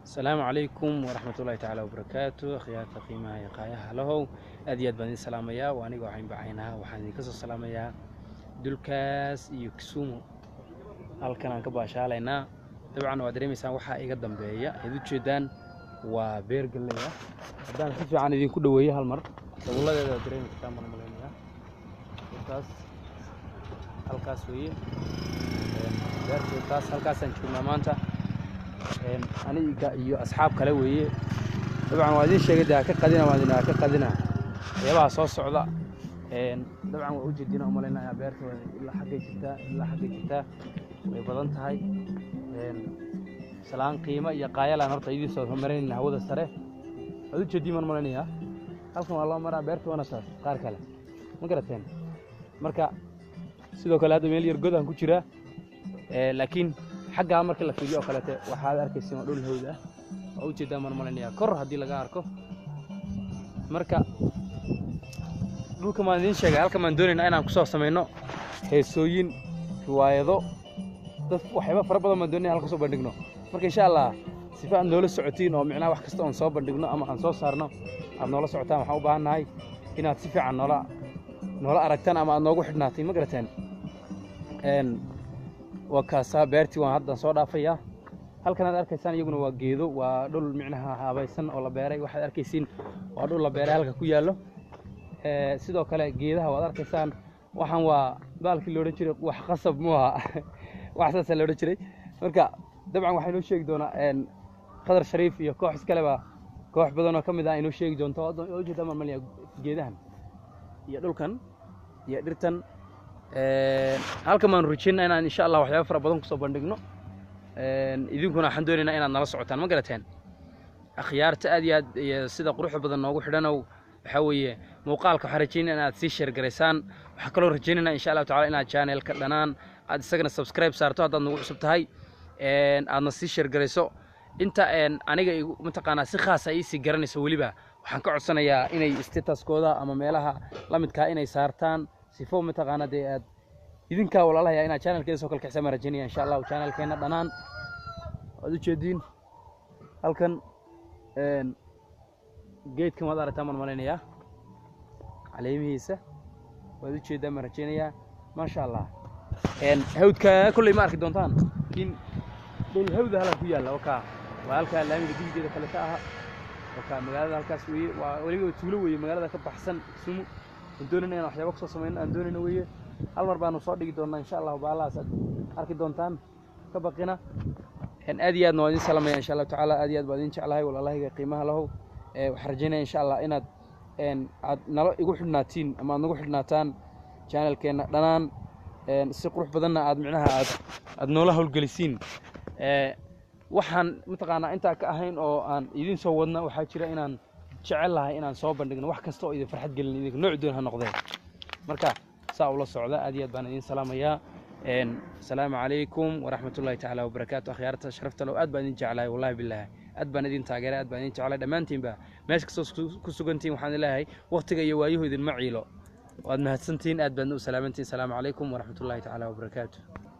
السلام عليكم ورحمة الله تعالى وبركاته. أخيات قيمة يقايا له أديات بني سلامية وأنا وحين بعينها وحين كسر سلامية دولكاس يكسومو halkan ka baashaalayna dabcan waa dareemaysan waxa iga dambeeya idin jeedaan waa beer galaya hadaan si fiican idin ku dhaweeyo hal mar dawladeeda dareemaysan ma maleynaya halkaas weeye beertaas halkaas aan joognaa maanta aniga iyo asxaab kale weeye dabcan waa idin sheegay ka qadina yabaha soo socda dabcan waa u jeedina u maleynaya beertooda ilaa xagga jirta way badan tahay salaan qiimo iyo qaayalaan horta idin soo mareynaa hawada sare adu jeediman mareynaya halkan waa loo maraa beerta wana taas qaar kale ma garateen marka sidoo kale hadda meel yar god aan ku jira laakiin xagga marka la fiiriyo kale waxaad arkaysaa dhul hawda oo u jeedaa mareynaya kor hadii laga arko marka dhulka ma idin sheegay halkan ma doonaynaa inaan ku soo sameeyno heesooyin riwaayado dad waxba fara badan ma doonay halka soo bandhigno marka insha Allah si fiican noola socotiin oo micnaa wax kasta oo soo bandhigno ama aan soo saarno aad noola socotaan waxaan u baahanahay inaad si fiican noola aragtaan ama aad noogu xidhnaatiin ma garateen waa kaasa beertii waan hadda soo dhaafaya halkan aad arkaysaan iyaguna waa geedo waa dhul micnaha habaysan oo la beeray waxaad arkaysiin waa dhul la beeray halka ku yaalo sidoo kale geedaha waad arkaysaan waxaan waa baalkii loo jiray wax qasab muuha waxaas la oran jiray marka dabcan waxay noo sheegi doonaa qadar shariif iyo koox iskale ba koox badan oo kamid ah inoo sheegi doonto oo jeeda marmaliya geedahan iyo dhulkan iyo dhirtan halka maan rujin inaan insha Allah waxyaabo fara badan ku soo bandhigno idinkuna waxaan doonaynaa inaad nala socotaan ma garateen akhyaarta aad iyo sida quruxda badan noogu xidhanow waxa weeye muuqaalka waxaan rajaynaa inaad sii share gareysaan waxa kale oo rajaynaa insha Allah taala inaad channel-ka dhanaan aad isagana subscribe saarto haddaad nagu cusub tahay aadna sii share gareyso inta aniga mataqaanaa si khaas ah ii garanayso waliba waxaan ka codsanayaa inay status-kooda ama meelaha la midka inay saartaan sifo mataqaanaa de aad idinka walaalahay inaad channel-keeda soo kala kaxsama rajaynaya insha Allah channel-keena dhanaan aad u jeedin halkan geedkan wada aragtaan ma maleynaya caleemihiisa waad u jeedaa ma rajaynaya ma sha Allah hawdka kulli ma arki doontaan in dhul hawda halka ku yaala oo ka walka laamiga dibigeeda kale ka ah oo ka magaalada halkaas weeye waa waliba tuulo weeye magaalada ka baxsan sumu doonayna waxyaabo ka soo sameeyna aan doonayna weeye hal mar baan soo dhigi doonaa insha Allah baalaas arki doontaan ka baqina aad iyo aad noo idin salaamay insha Allah taala aad iyo aad baan idin jeclahay walaalahay qiimaha lahow waxaan rajaynayaa insha Allah inaad aad nala igu xidhnaatiin ama aad nagu xidhnaataan channel-keena dhanaan si qurux badanna aad micnaha aad noola hawlgelisiin waxaan mataqaanaa inta ka ahayn oo aan idin soo wadna waxa jira inaan jecel lahay inaan soo bandhigno wax kasta oo idin farxad gelin idin nooc doon ha noqdeen marka saa ula socda aad iyo aad baan idin salaamayaa السلام عليكم ورحمة الله تعالى وبركاته. أخيارات شرفت لو أدبا إن جعله والله بالله أدبا ندين تاجر أدبا إن جعله دمانتين بقى ماسك كسوقنتين وحنا الله وقت جاي وياه ذي المعيلة وأدمها سنتين أدبا سلامتين. السلام عليكم ورحمة الله تعالى وبركاته.